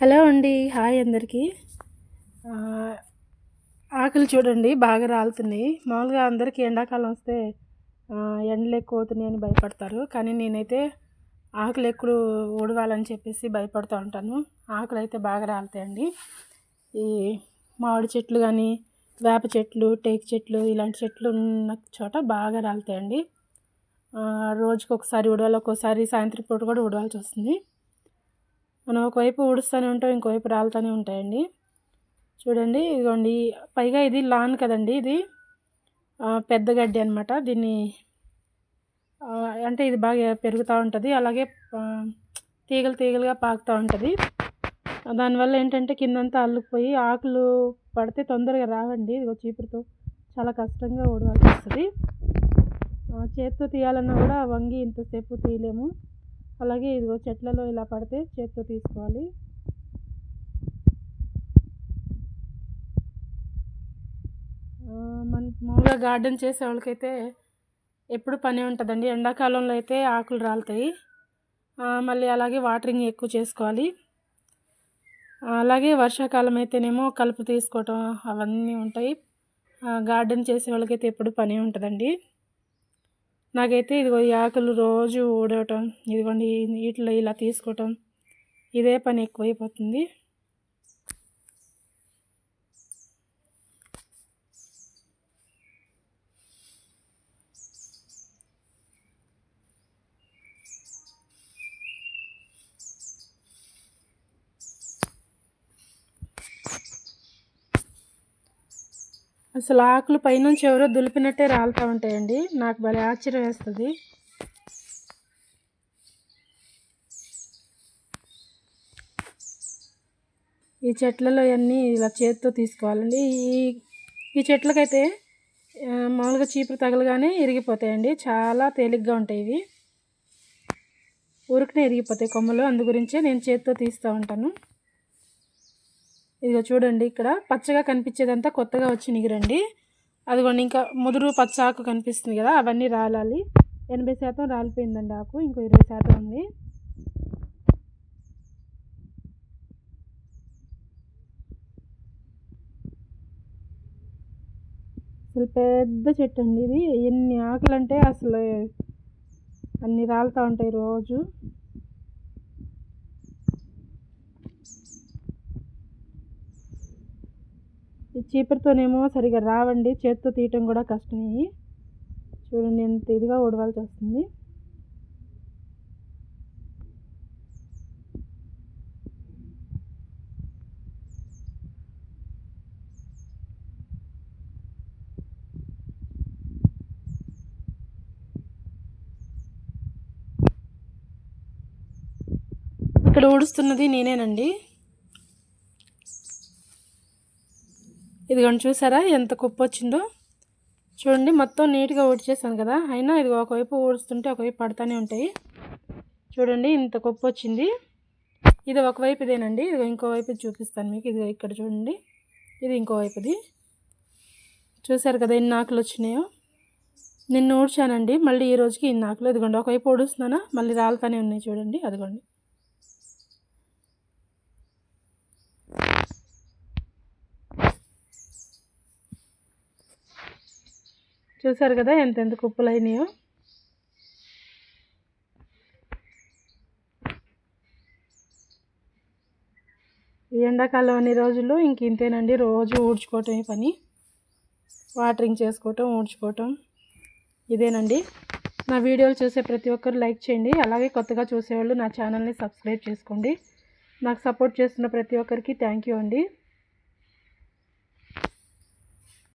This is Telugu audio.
హలో అండి, హాయ్ అందరికీ. ఆకులు చూడండి బాగా రాలుతున్నాయి. మామూలుగా అందరికీ ఎండాకాలం వస్తే ఎండలు ఎక్కువ అవుతున్నాయి అని భయపడతారు. కానీ నేనైతే ఆకులు ఎక్కువ ఊడవాలని చెప్పేసి భయపడుతూ ఉంటాను. ఆకులు అయితే బాగా రాలుతాయండి. ఈ మామిడి చెట్లు కానీ, వేప చెట్లు, టేకు చెట్లు ఇలాంటి చెట్లు ఉన్న చోట బాగా రాలుతాయండి. రోజుకి ఒకసారి ఊడవాలి, ఒక్కోసారి సాయంత్రం పూట కూడా ఊడవాల్సి వస్తుంది. మనం ఒకవైపు ఊడుస్తూనే ఉంటాం, ఇంకోవైపు రాలుతూనే ఉంటాయండి. చూడండి, ఇదిగోండి. పైగా ఇది లాన్ కదండి, ఇది పెద్ద గడ్డి అనమాట. దీన్ని అంటే ఇది బాగా పెరుగుతూ ఉంటుంది, అలాగే తీగలు తీగలుగా పాకుతూ ఉంటుంది. దానివల్ల ఏంటంటే కిందంతా అల్లుకుపోయి ఆకులు పడితే తొందరగా రావండి. ఇదిగో చీపురుతో చాలా కష్టంగా ఊడవాల్సి వస్తుంది. చేత్తో తీయాలన్నా కూడా వంగి ఇంతసేపు తీయలేము. అలాగే ఇదిగో చెట్లలో ఇలా పడితే చేత్తో తీసుకోవాలి. మన మామూలుగా గార్డెన్ చేసే వాళ్ళకైతే ఎప్పుడు పని ఉంటుందండి. ఎండాకాలంలో అయితే ఆకులు రాలుతాయి, మళ్ళీ అలాగే వాటరింగ్ ఎక్కువ చేసుకోవాలి. అలాగే వర్షాకాలం అయితేనేమో కలుపు తీసుకోవటం అవన్నీ ఉంటాయి. గార్డెన్ చేసే వాళ్ళకైతే ఎప్పుడు పని ఉంటుందండి. నాకైతే ఇదిగో ఈ ఆకులు రోజు ఊడవటం, ఇదిగోండి వీటిలో ఇలా తీసుకోవటం, ఇదే పని ఎక్కువైపోతుంది. అసలు ఆకులు పైనుంచి ఎవరో దులిపినట్టే రాలుతూ ఉంటాయండి. నాకు భలే ఆశ్చర్యం వేస్తుంది. ఈ చెట్లలో అన్నీ ఇలా చేతితో తీసుకోవాలండి. ఈ చెట్లకైతే మామూలుగా చీపురు తగలగానే ఇరిగిపోతాయండి. చాలా తేలిగ్గా ఉంటాయి ఇవి, ఊరికనే ఇరిగిపోతాయి కొమ్మలు. అందు గురించే నేను చేతితో తీస్తూ ఉంటాను. ఇదిగో చూడండి, ఇక్కడ పచ్చగా కనిపించేదంతా కొత్తగా వచ్చి నిగిరండి. అదిగోండి, ఇంకా ముదురు పచ్చ ఆకు కనిపిస్తుంది కదా, అవన్నీ రాలాలి. 80% రాలిపోయిందండి ఆకు, ఇంకో 20% ఉంది. అసలు పెద్ద చెట్టు అండి ఇది. ఎన్ని ఆకులు అంటే అసలు అన్నీ రాలుతూ ఉంటాయి రోజు. ఈ చీపురుతోనేమో సరిగా రావండి, చేతితో తీయటం కూడా కష్టమే. చూడండి ఎంత ఇదిగా ఊడవాల్సి వస్తుంది. ఇక్కడ ఊడుస్తున్నది నేనేనండి. ఇదిగోండి, చూసారా ఎంత కుప్ప వచ్చిందో. చూడండి, మొత్తం నీట్గా ఊడ్చేసాను కదా, అయినా ఇది ఒకవైపు ఊడుస్తుంటే ఒకవైపు పడుతూనే ఉంటాయి. చూడండి ఇంత కుప్ప వచ్చింది. ఇది ఒకవైపు ఇదేనండి. ఇది ఇంకోవైపు చూపిస్తాను మీకు. ఇది ఇక్కడ చూడండి, ఇది ఇంకోవైపుది. చూసారు కదా ఎన్ని ఆకులు వచ్చినాయో. నిన్న ఊడ్చానండి, మళ్ళీ ఈ రోజుకి ఇన్ని ఆకులు. ఇదిగోండి ఒకవైపు ఊడుస్తున్నానా, మళ్ళీ రాలుతానే ఉన్నాయి చూడండి. అదిగోండి, చూసారు కదా ఎంతెంత కుప్పలు అయినాయో. ఈ ఎండాకాలం అన్ని రోజులు ఇంక ఇంతేనండి. రోజు ఊడ్చుకోవటం పని, వాటరింగ్ చేసుకోవటం, ఊడ్చుకోవటం ఇదేనండి. నా వీడియోలు చూసే ప్రతి ఒక్కరు లైక్ చేయండి. అలాగే కొత్తగా చూసేవాళ్ళు నా ఛానల్ని సబ్స్క్రైబ్ చేసుకోండి. నాకు సపోర్ట్ చేస్తున్న ప్రతి ఒక్కరికి థ్యాంక్ యూ అండి.